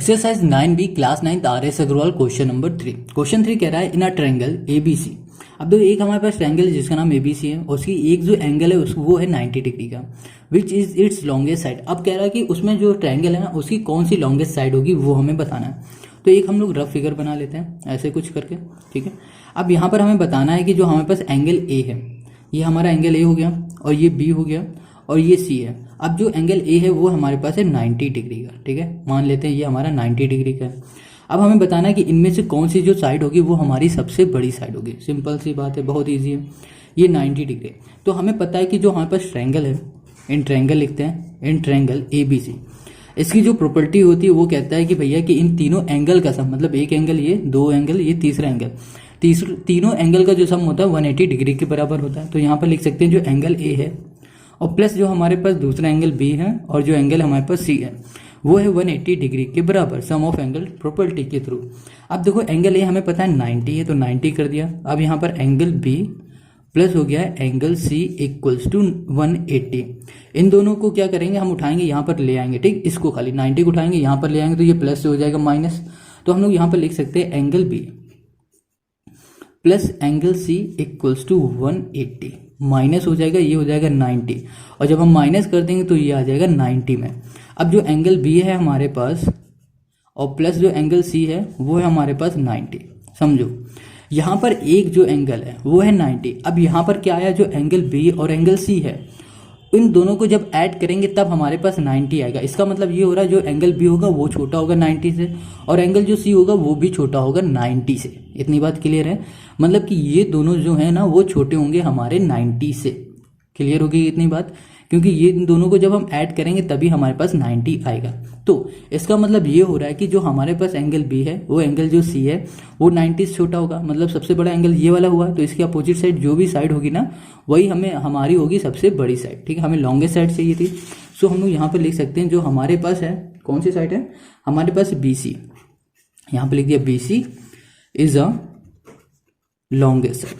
Exercise 9B class 9 RS Agarwal question number 3। Question 3 कह रहा है इन अ ट्रायंगल ABC। अब देखो एक हमारे पास ट्रायंगल है जिसका नाम ABC है, उसकी एक जो एंगल है वो है 90 डिग्री का, विच इज इट्स लॉन्गेस्ट साइड। अब कह रहा है कि उसमें जो ट्रायंगल है ना उसकी कौन सी लॉन्गेस्ट साइड होगी वो हमें बताना है। तो एक हम लोग रफ फिगर बना लेते हैं ऐसे कुछ करके, ठीक है। अब यहाँ पर हमें बताना है कि जो हमारे पास एंगल A है, ये हमारा एंगल A हो गया और ये B हो गया और ये C है। अब जो एंगल A है वो हमारे पास है 90 डिग्री का, ठीक है। मान लेते हैं ये हमारा 90 डिग्री का है। अब हमें बताना है कि इनमें से कौन सी जो साइड होगी वो हमारी सबसे बड़ी साइड होगी। सिंपल सी बात है, बहुत ईजी है। ये 90 डिग्री, तो हमें पता है कि जो हमारे पास ट्रायंगल है, इन ट्रायंगल लिखते हैं, इन ट्रायंगल ABC, इसकी जो प्रॉपर्टी होती है वो कहता है कि भैया कि इन तीनों एंगल का सम, मतलब एक एंगल ये, दो एंगल ये, तीसरा एंगल, तीनों एंगल का जो सम होता है 180 डिग्री के बराबर होता है। तो यहाँ पर लिख सकते हैं जो एंगल A है और प्लस जो हमारे पास दूसरा एंगल B है और जो एंगल हमारे पास C है वो है 180 डिग्री के बराबर, सम ऑफ एंगल प्रॉपर्टी के थ्रू। अब देखो एंगल A हमें पता है 90 है तो 90 कर दिया। अब यहाँ पर एंगल B प्लस हो गया है एंगल C इक्वल्स टू 180। इन दोनों को क्या करेंगे, हम उठाएंगे यहाँ पर ले आएंगे, ठीक। इसको खाली 90 को उठाएंगे यहाँ पर ले आएंगे तो ये प्लस से हो जाएगा माइनस। तो हम लोग यहाँ पर लिख सकते हैं angle B plus angle C equals to 180, minus हो जाएगा, ये हो जाएगा 90 और जब हम माइनस कर देंगे तो ये आ जाएगा 90 में। अब जो एंगल B है हमारे पास और प्लस जो एंगल C है वो है हमारे पास 90। समझो यहाँ पर एक जो एंगल है वो है 90। अब यहाँ पर क्या आया, जो एंगल B और एंगल C है इन दोनों को जब ऐड करेंगे तब हमारे पास 90 आएगा। इसका मतलब ये हो रहा है जो एंगल B होगा वो छोटा होगा 90 से और एंगल जो C होगा वो भी छोटा होगा 90 से। इतनी बात क्लियर है, मतलब कि ये दोनों जो है ना वो छोटे होंगे हमारे 90 से। क्लियर होगी इतनी बात, क्योंकि ये दोनों को जब हम ऐड करेंगे तभी हमारे पास 90 आएगा। तो इसका मतलब ये हो रहा है कि जो हमारे पास एंगल B है वो एंगल जो C है वो 90 से छोटा होगा, मतलब सबसे बड़ा एंगल ये वाला हुआ। तो इसकी अपोजिट साइड जो भी साइड होगी ना वही हमारी होगी सबसे बड़ी साइड, ठीक है। हमें लॉन्गेस्ट साइड चाहिए थी, सो हम लोग यहाँ पर लिख सकते हैं जो हमारे पास है, कौन सी साइड है हमारे पास, BC। यहाँ पर लिख दिया BC is a longest side,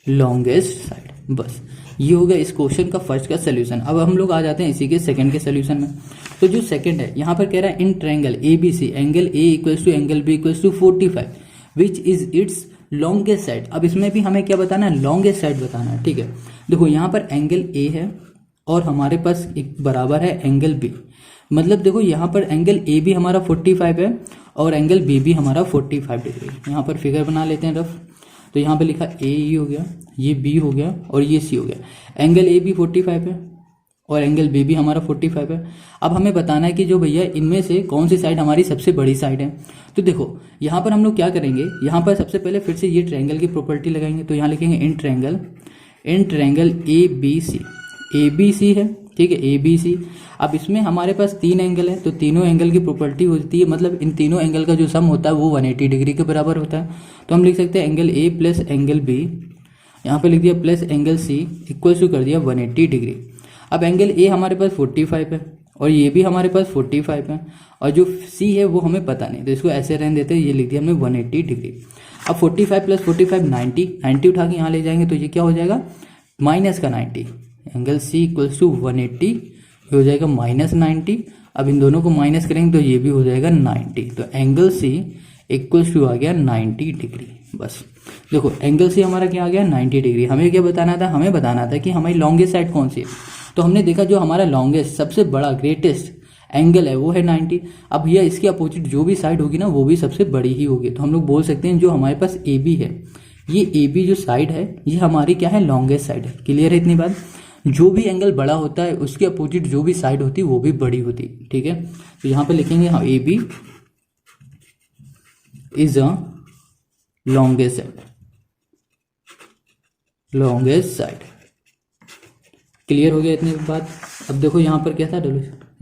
longest side. बस ये हो गया इस क्वेश्चन का फर्स्ट का सोल्यूशन। अब हम लोग आ जाते हैं इसी के सेकंड के सोल्यूशन में। तो जो सेकंड है यहाँ पर कह रहा है in triangle ABC angle A equals to angle B equals to 45 which is its longest side. अब इसमें भी हमें क्या बताना है, लॉन्गेस्ट साइड बताना है, ठीक है। देखो यहाँ पर एंगल A है और हमारे पास एक बराबर है एंगल B, मतलब देखो यहाँ पर एंगल A भी हमारा 45 है और एंगल B भी हमारा 45 डिग्री। यहाँ पर फिगर बना लेते हैं रफ। तो यहाँ पे लिखा AE हो गया, ये B हो गया और ये C हो गया। एंगल A भी 45 है और एंगल B भी हमारा 45 है। अब हमें बताना है कि जो भैया इनमें से कौन सी साइड हमारी सबसे बड़ी साइड है। तो देखो यहाँ पर हम लोग क्या करेंगे, यहाँ पर सबसे पहले फिर से ये ट्रायंगल की प्रॉपर्टी लगाएंगे। तो यहाँ लिखेंगे इन ट्रायंगल ABC है, ठीक है, ABC। अब इसमें हमारे पास तीन एंगल है तो तीनों एंगल की प्रॉपर्टी होती है, मतलब इन तीनों एंगल का जो सम होता है वो 180 डिग्री के बराबर होता है। तो हम लिख सकते हैं angle A plus angle B, यहाँ पे लिख दिया plus angle C equals to कर दिया 180 डिग्री। अब एंगल A हमारे पास 45 है और ये भी हमारे पास 45 है और जो C है वो हमें पता नहीं, तो इसको ऐसे रहने देते हैं, ये लिख दिया हमने 180 डिग्री। अब 45 प्लस 45 90 उठा के यहाँ ले जाएंगे तो ये क्या हो जाएगा, माइनस का 90। एंगल C इक्वल्स टू 180 हो जाएगा माइनस 90। अब इन दोनों को माइनस करेंगे तो ये भी हो जाएगा 90। तो एंगल C इक्वल्स टू आ गया 90 डिग्री। बस देखो एंगल C हमारा क्या आ गया 90 डिग्री। हमें क्या बताना था, हमें बताना था कि हमारी लॉन्गेस्ट साइड कौन सी है। तो हमने देखा जो हमारा लॉन्गेस्ट सबसे बड़ा ग्रेटेस्ट एंगल है वो है 90। अब भैया इसके अपोजिट जो भी साइड होगी ना वो भी सबसे बड़ी ही होगी। तो हम लोग बोल सकते हैं जो हमारे पास AB है, ये AB जो साइड है ये हमारी क्या है, लॉन्गेस्ट साइड है। क्लियर है इतनी बात। जो भी एंगल बड़ा होता है उसके अपोजिट जो भी साइड होती है वो भी बड़ी होती है, ठीक है। तो यहाँ पे लिखेंगे हाँ AB is a longest side, longest side. Clear हो गया इतनी बात। अब देखो यहाँ पर क्या था,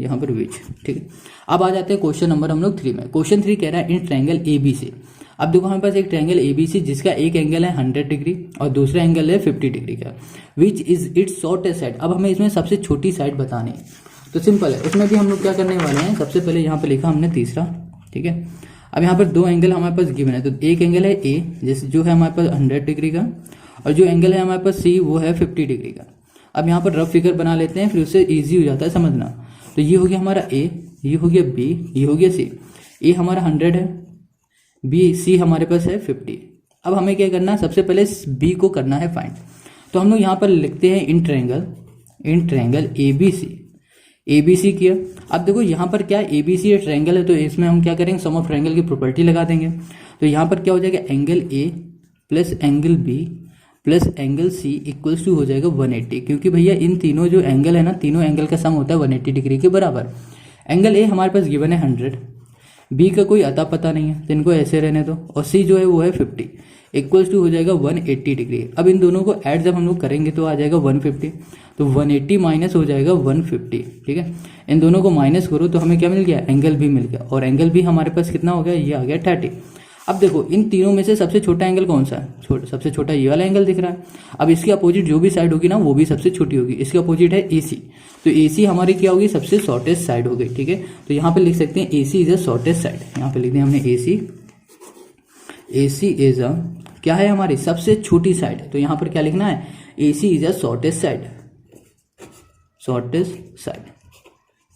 यहाँ पर विच, ठीक है। अब आ जाते हैं क्वेश्चन नंबर हम लोग 3 में। क्वेश्चन 3 कह रहा है इन ट्रायंगल ABC। अब देखो हमारे पास एक ट्रायंगल ABC जिसका एक एंगल है 100 डिग्री और दूसरा एंगल है 50 डिग्री का, विच इज इट्स शॉर्टेस्ट साइड। अब हमें इसमें सबसे छोटी साइड बतानी है। तो सिंपल है, उसमें भी हम लोग क्या करने वाले हैं, सबसे पहले यहाँ पर लिखा हमने तीसरा, ठीक है। अब यहाँ पर दो एंगल हमारे पास गिवन है, तो एक एंगल है A जो है हमारे पास 100 डिग्री का और जो एंगल है हमारे पास C वो है 50 डिग्री का। अब यहाँ पर रफ फिगर बना लेते हैं, फिर उससे ईजी हो जाता है समझना। तो ये हो गया हमारा ए, ये हो गया बी, ये हो गया सी। ए हमारा 100 है, बी सी हमारे पास है 50। अब हमें क्या करना है, सबसे पहले बी को करना है फाइंड। तो हम लोग यहाँ पर लिखते हैं इन ट्रायंगल ए बी सी किया। अब देखो यहाँ पर क्या ए बी सी ट्रायंगल है, तो इसमें हम क्या करेंगे, सम ऑफ ट्रायंगल की प्रॉपर्टी लगा देंगे। तो यहाँ पर क्या हो जाएगा, angle A plus angle B plus angle C equals to हो जाएगा 180, क्योंकि भैया इन तीनों जो एंगल है ना, तीनों एंगल का सम होता है 180 डिग्री के बराबर। एंगल ए हमारे पास गिवन है 100, बी का कोई अता पता नहीं है तो इनको ऐसे रहने दो, और सी जो है वो है 50, इक्वल्स टू हो जाएगा 180 डिग्री। अब इन दोनों को ऐड जब हम लोग करेंगे तो आ जाएगा 150, तो 180 माइनस हो जाएगा 150, ठीक है। इन दोनों को माइनस करो तो हमें क्या मिल गया, एंगल भी मिल गया, और एंगल भी हमारे पास कितना हो गया, ये आ गया 30। अब देखो इन तीनों में से सबसे छोटा एंगल कौन सा है, सबसे छोटा ये वाला एंगल दिख रहा है। अब इसकी अपोजिट जो भी साइड होगी ना, वो भी सबसे छोटी होगी। इसकी अपोजिट है AC, तो AC हमारी क्या होगी, सबसे शॉर्टेस्ट साइड हो गई, ठीक है। तो यहाँ पे लिख सकते हैं AC is a shortest side, यहाँ पे लिख दिया हमने AC इज अ क्या है, हमारी सबसे छोटी साइड है। तो यहाँ पर क्या लिखना है, AC is a shortest side.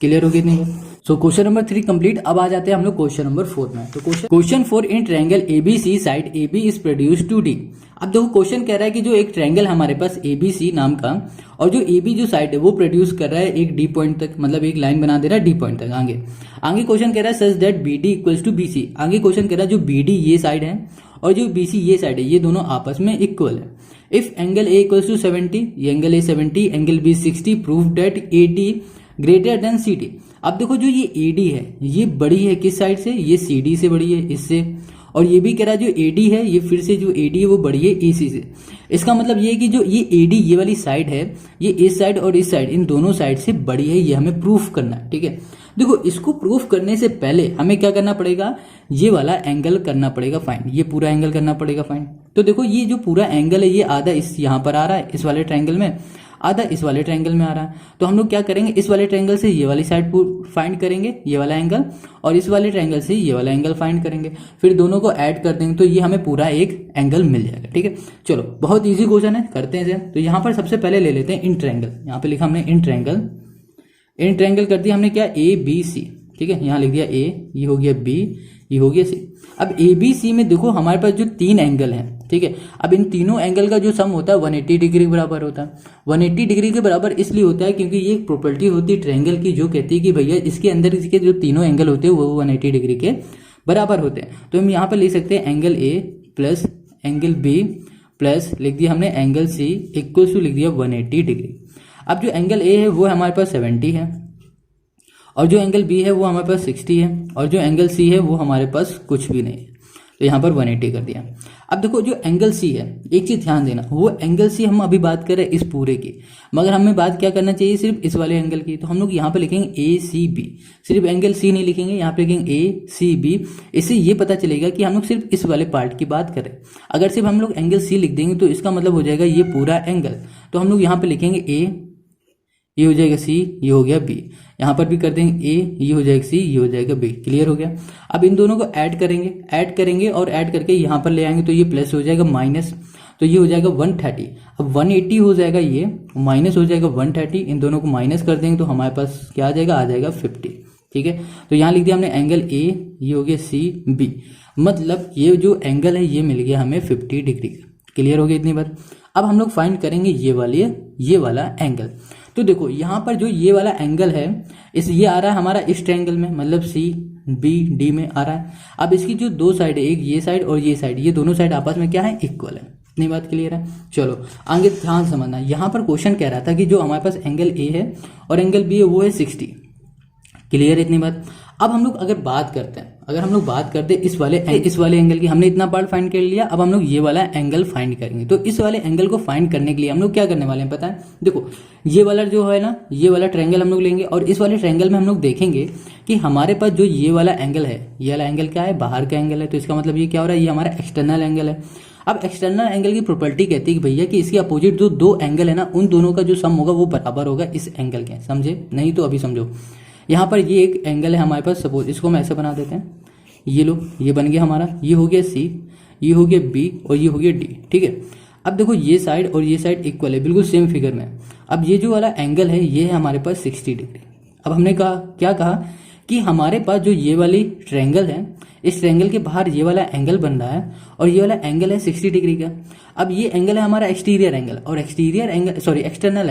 Clear हो गई इतनी बात। So question number 3 complete. अब आ जाते हैं हम लोग क्वेश्चन नंबर 4 में। तो question 4, in triangle ABC side AB is produced 2D। अब देखो क्वेश्चन कह रहा है कि जो एक ट्रायंगल हमारे पास ABC नाम का, और जो AB जो साइड है वो प्रोड्यूस कर रहा है एक D पॉइंट तक, मतलब एक लाइन बना दे रहा है D पॉइंट तक। आगे क्वेश्चन कह रहा है such that BD equals to BC। आगे क्वेश्चन कह रहा है जो BD ये साइड है और जो BC ये साइड है, ये दोनों आपस में इक्वल है। If angle A equals to 70, ये angle A 70, angle B 60, prove that AD greater than CD। अब देखो जो ये AD है ये बड़ी है किस साइड से, ये CD से बड़ी है, इससे। और ये भी कह रहा है जो AD है ये फिर से जो AD है वो बड़ी है AC से। इसका मतलब ये है कि जो ये AD ये वाली साइड है, ये इस साइड और इस साइड, इन दोनों साइड से बड़ी है, ये हमें प्रूफ करना है, ठीक है। देखो इसको प्रूफ करने से पहले हमें क्या करना पड़ेगा, ये वाला एंगल करना पड़ेगा फाइंड, ये पूरा एंगल करना पड़ेगा फाइंड। तो देखो ये जो पूरा एंगल है ये आधा इस यहाँ पर आ रहा है इस वाले ट्रायंगल में, आधा इस वाले ट्रायंगल में आ रहा है। तो हम लोग क्या करेंगे, इस वाले ट्रायंगल से ये वाली साइड फाइंड करेंगे, ये वाला एंगल, और इस वाले ट्रायंगल से ये वाला एंगल फाइंड करेंगे। फिर दोनों को ऐड कर देंगे तो ये हमें पूरा एक एंगल मिल जाएगा, ठीक है। चलो बहुत इजी क्वेश्चन है, करते हैं इसे। तो यहाँ पर सबसे पहले ले लेते हैं इन ट्रायंगल। यहाँ पे लिखा हमने इन ट्रायंगल कर दिया हमने क्या, ABC, ठीक है। यहाँ लिख दिया A, ये हो गया B, ये हो गया C। अब ABC में देखो हमारे पास जो 3 एंगल हैं, ठीक है। अब इन तीनों एंगल का जो सम होता है 180 डिग्री के बराबर होता है। 180 डिग्री के बराबर इसलिए होता है क्योंकि ये एक प्रॉपर्टी होती है ट्रायंगल की जो कहती है कि भैया इसके अंदर इसके जो तीनों एंगल होते हैं वो 180 डिग्री के बराबर होते हैं। तो हम यहाँ पर लिख सकते हैं angle A plus angle B plus लिख दिया हमने एंगल C इक्वल टू लिख दिया 180 डिग्री। अब जो एंगल A है वो हमारे पास 70 है, और जो एंगल B है वो हमारे पास 60 है, और जो एंगल C है वो हमारे पास कुछ भी नहीं है। तो यहाँ पर 180 कर दिया। अब देखो जो एंगल C है, एक चीज ध्यान देना, वो एंगल C हम अभी बात कर रहे हैं इस पूरे की, मगर हमें बात क्या करना चाहिए, सिर्फ इस वाले एंगल की। तो हम लोग यहाँ पे लिखेंगे ACB, सिर्फ एंगल C नहीं लिखेंगे, यहाँ पे लिखेंगे ACB। इससे ये पता चलेगा कि हम लोग सिर्फ इस वाले पार्ट की बात कर रहे हैं। अगर सिर्फ हम लोग एंगल C लिख देंगे तो इसका मतलब हो जाएगा ये पूरा एंगल। तो हम लोग यहाँ पे लिखेंगे A, ये हो जाएगा C, ये हो गया B। यहाँ पर भी कर देंगे A, ये हो जाएगा C, ये हो जाएगा B। क्लियर हो गया। अब इन दोनों को ऐड करेंगे और ऐड करके यहाँ पर ले आएंगे तो ये प्लस हो जाएगा माइनस, तो ये हो जाएगा 130। अब 180 हो जाएगा, ये माइनस हो जाएगा 130। इन दोनों को माइनस कर देंगे तो हमारे पास क्या आ जाएगा 50, ठीक है। तो यहाँ लिख दिया हमने एंगल A, ये हो गया CB, मतलब ये जो एंगल है ये मिल गया हमें 50 डिग्री का। क्लियर हो गया इतनी बात। अब हम लोग फाइंड करेंगे ये वाला एंगल। तो देखो यहाँ पर जो ये वाला एंगल है ये आ रहा है हमारा इस ट्रायंगल में, मतलब CBD में आ रहा है। अब इसकी जो दो साइड है, एक ये साइड और ये साइड, ये दोनों साइड आपस में क्या है, इक्वल है। इतनी बात क्लियर है। चलो आगे ध्यान समझना, यहाँ पर क्वेश्चन कह रहा था कि जो हमारे पास एंगल A है और एंगल B है वो है 60। क्लियर है इतनी बात। अब हम लोग अगर बात करते हैं इस वाले एंगल की, हमने इतना पार्ट फाइंड कर लिया। अब हम लोग ये वाला एंगल फाइंड करेंगे। तो इस वाले एंगल को फाइंड करने के लिए हम लोग क्या करने वाले हैं पता है, देखो ये वाला जो है ना, ये वाला ट्रायंगल हम लोग लेंगे और इस वाले ट्रायंगल में हम लोग देखेंगे कि हमारे पास जो ये वाला एंगल है, ये वाला एंगल क्या है, बाहर का एंगल है। तो इसका मतलब ये क्या हो रहा है, ये हमारा एक्सटर्नल एंगल है। अब एक्सटर्नल एंगल की प्रॉपर्टी कहती है कि भैया कि इसके अपोजिट जो दो एंगल है ना, उन दोनों का जो सम होगा वो बराबर होगा इस एंगल के। समझे? नहीं तो अभी समझो। यहाँ पर ये एक एंगल है हमारे पास, सपोज इसको हम ऐसे बना देते हैं, ये लो, ये बन गया हमारा, ये हो गया C, ये हो गया B और ये हो गया D, ठीक है। अब देखो ये साइड और ये साइड इक्वल है, बिल्कुल सेम फिगर में। अब ये जो वाला एंगल है ये है हमारे पास 60 डिग्री। अब हमने कहा क्या कहा कि हमारे पास जो ये वाली ट्रायंगल है, इस ट्रायंगल के बाहर ये वाला एंगल बन रहा है और ये वाला एंगल है 60 डिग्री का। अब ये एंगल है हमारा एक्सटीरियर एंगल, और एक्सटर्नल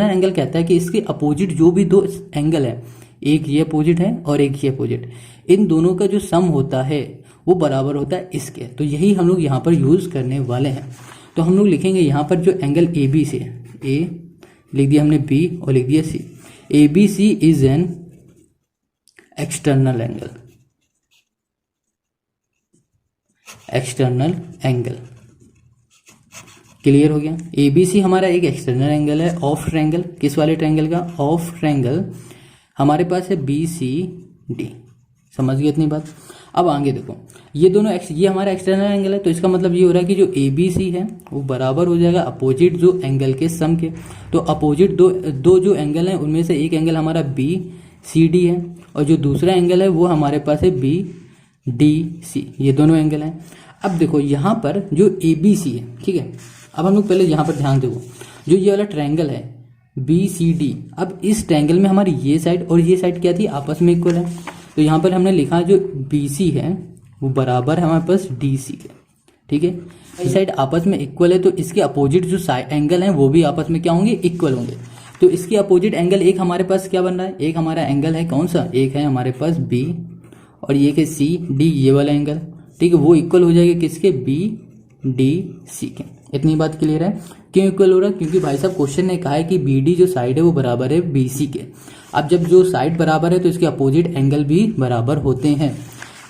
एंगल कहता है कि इसके अपोजिट जो भी दो एंगल है, एक ये अपोजिट है और एक ये अपोजिट, इन दोनों का जो सम होता है वो बराबर होता है इसके। तो यही हम लोग यहाँ पर यूज करने वाले हैं। तो हम लोग लिखेंगे यहाँ पर जो एंगल ए बी से, ए लिख दिया हमने, बी और लिख दिया C. A B C is an external angle, external angle. Clear हो गया। एबीसी हमारा एक एक्सटर्नल एंगल है ऑफ ट्रायंगल, किस वाले ट्रायंगल का? Of triangle. हमारे पास है बी सी डी। समझ गए इतनी बात? अब आगे देखो, ये दोनों ये हमारा एक्सटर्नल एंगल है, तो इसका मतलब ये हो रहा है कि जो ए बी सी है वो बराबर हो जाएगा अपोजिट जो एंगल के सम के। तो अपोजिट दो जो एंगल हैं उनमें से एक एंगल हमारा बी सी डी है, और जो दूसरा एंगल है वो हमारे पास है बी डी सी। ये दोनों एंगल हैं। अब देखो यहाँ पर जो ए बी सी है, ठीक है, अब हम लोग पहले यहाँ पर ध्यान देखो, जो ये वाला ट्रायंगल है बी सी डी, अब इस ट्रायंगल में हमारी ये साइड और ये साइड क्या थी? आपस में इक्वल है। तो यहाँ पर हमने लिखा जो बी सी है वो बराबर है हमारे पास डी सी के, ठीक है। इस साइड आपस में इक्वल है, तो इसके अपोजिट जो एंगल हैं वो भी आपस में क्या होंगे? इक्वल होंगे। तो इसके अपोजिट एंगल एक हमारे पास क्या बन रहा है? एक हमारा एंगल है कौन सा? एक है हमारे पास बी और ये है सी डी, ये वाला एंगल, ठीक है, वो इक्वल हो जाएगा किसके? बी डी सी के। इतनी बात क्लियर है? क्यों इक्वल हो रहा है? क्योंकि भाई साहब क्वेश्चन ने कहा है कि बी डी जो साइड है वो बराबर है बी सी के। अब जब जो साइड बराबर है तो इसके अपोजिट एंगल भी बराबर होते हैं।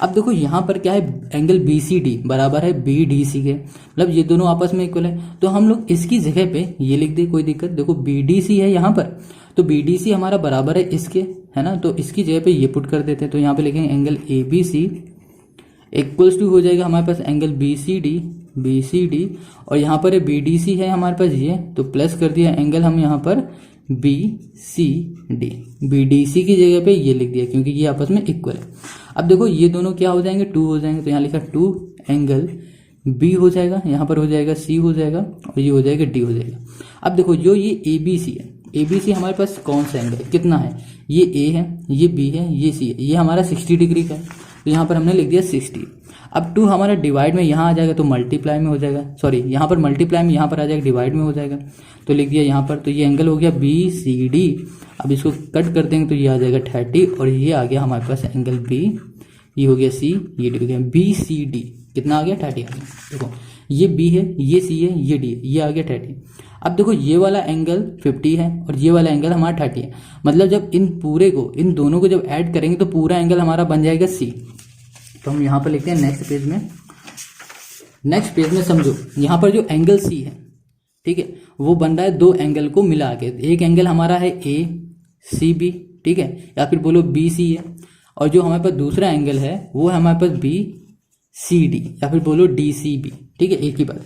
अब देखो यहाँ पर क्या है? एंगल बी सी डी बराबर है बी डी सी के, मतलब ये दोनों आपस में इक्वल है। तो हम लोग इसकी जगह पे ये लिख दे, कोई दिक्कत? देखो बी डी सी है यहाँ पर, तो बी डी सी हमारा बराबर है इसके, है ना, तो इसकी जगह पे ये पुट कर देते हैं। तो यहाँ पे लिखेंगे angle A B C equals to हो जाएगा हमारे पास एंगल बी सी डी, और यहाँ पर बी डी सी है हमारे पास ये, तो प्लस कर दिया एंगल हम यहाँ पर B C D. B D C की जगह पे ये लिख दिया क्योंकि ये आपस में इक्वल है। अब देखो ये दोनों क्या हो जाएंगे? 2 हो जाएंगे, तो यहाँ लिखा 2 एंगल बी हो जाएगा, यहाँ पर हो जाएगा सी हो जाएगा, और ये हो जाएगा डी हो जाएगा। अब देखो जो ये ए बी सी है, ए बी सी हमारे पास कौन सा एंगल है? कितना है? ये ए है, ये बी है, ये सी है, ये हमारा 60 डिग्री का है, तो यहाँ पर हमने लिख दिया 60। अब 2 हमारा डिवाइड में यहाँ आ जाएगा तो मल्टीप्लाई में हो जाएगा, सॉरी यहाँ पर मल्टीप्लाई में यहाँ पर आ जाएगा डिवाइड में हो जाएगा, तो लिख दिया यहाँ पर। तो ये एंगल हो गया बी सी डी। अब इसको कट कर देंगे तो ये आ जाएगा 30, और ये आ गया हमारे पास एंगल बी, ये हो गया सी, ये डी हो गया बी सी डी। कितना आ गया? 30 आ गया। देखो ये बी है, ये सी है, ये डी है, ये आ गया 30। अब देखो ये वाला एंगल 50 है और ये वाला एंगल हमारा 30 है, मतलब जब इन पूरे को, इन दोनों को जब ऐड करेंगे तो पूरा एंगल हमारा बन जाएगा सी। तो हम यहाँ पर लिखते हैं नेक्स्ट पेज में समझो, यहाँ पर जो एंगल सी है, ठीक है, वो बन रहा है 2 एंगल को मिला के। एक एंगल हमारा है ए सी बी, ठीक है, या फिर बोलो बी सी है, और जो हमारे पास दूसरा एंगल है वो है हमारे पास बी सी डी, या फिर बोलो डी सी बी, ठीक है, एक ही बात।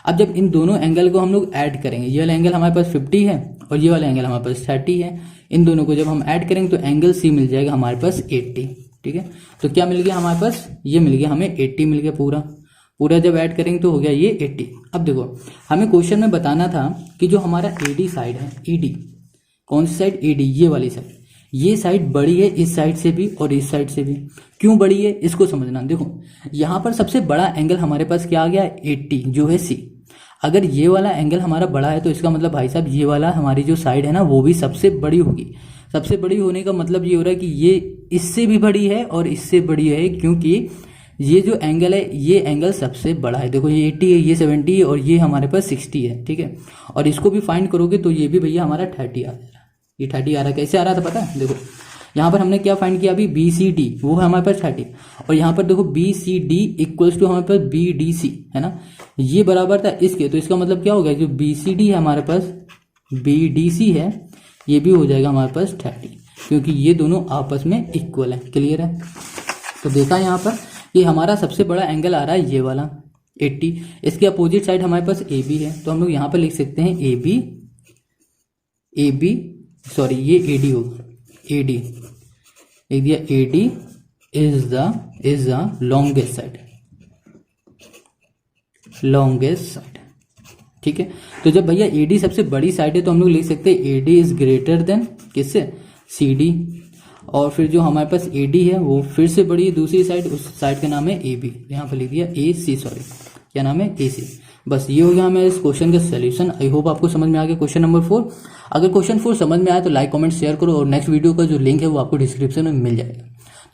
अब जब इन दोनों एंगल को हम लोग ऐड करेंगे, ये वाला एंगल हमारे पास 50 है और ये वाला एंगल हमारे पास 30 है, इन दोनों को जब हम ऐड करेंगे तो एंगल सी मिल जाएगा हमारे पास 80, ठीक है। तो क्या मिल गया हमारे पास? ये मिल गया हमें 80 मिल गया पूरा जब ऐड करेंगे तो हो गया ये 80। अब देखो हमें क्वेश्चन में बताना था कि जो हमारा एडी साइड है, ईडी कौन सी साइड? एडी, ये वाली साइड, ये साइड बड़ी है इस साइड से भी और इस साइड से भी। क्यों बड़ी है इसको समझना। देखो यहाँ पर सबसे बड़ा एंगल हमारे पास क्या आ गया? 80 जो है सी। अगर ये वाला एंगल हमारा बड़ा है तो इसका मतलब भाई साहब ये वाला हमारी जो साइड है ना वो भी सबसे बड़ी होगी। सबसे बड़ी होने का मतलब ये हो रहा है कि ये इससे भी बड़ी है और इससे बड़ी है, क्योंकि ये जो एंगल है ये एंगल सबसे बड़ा है। देखो ये 80 है, ये 70 है और ये हमारे पास 60 है, ठीक है। और इसको भी फाइंड करोगे तो ये भी भैया हमारा 30 आ रहा है। ये 30 आ रहा है। कैसे आ रहा था पता है? देखो यहाँ पर हमने क्या फाइंड किया अभी? बी सी डी, वो है हमारे पास 30, और यहाँ पर देखो B C D equals to हमारे पास बी डी सी, है ना, ये बराबर था इसके। तो इसका मतलब क्या हो गया? जो बी सी डी है हमारे पास, बी डी सी है, ये भी हो जाएगा हमारे पास 30, क्योंकि ये दोनों आपस में इक्वल है। क्लियर है? तो देखा यहाँ पर कि हमारा सबसे बड़ा एंगल आ रहा है ये वाला 80, इसके अपोजिट साइड हमारे पास ए बी है, तो हम लोग यहाँ पर लिख सकते हैं ए बी सॉरी ये ए डी होगा, ए डी लिख दिया, ए D is the longest side, ठीक है। तो जब भैया ए डी सबसे बड़ी साइड है तो हम लोग लिख सकते हैं A D is greater than किससे? सी डी, और फिर जो हमारे पास ए डी है वो फिर से बड़ी है दूसरी साइड, उस साइड का नाम है ए बी, यहाँ पर लिख दिया ए सी, सॉरी क्या नाम है, ए सी। बस ये हो गया हमारे इस क्वेश्चन का सोल्यूशन। आई होप आपको समझ में आ गया क्वेश्चन नंबर 4। अगर क्वेश्चन 4 समझ में आया तो लाइक कमेंट शेयर करो, और नेक्स्ट वीडियो का जो लिंक है वो आपको डिस्क्रिप्शन में मिल जाएगा।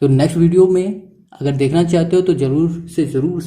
तो नेक्स्ट वीडियो में अगर देखना चाहते हो तो जरूर से जरूर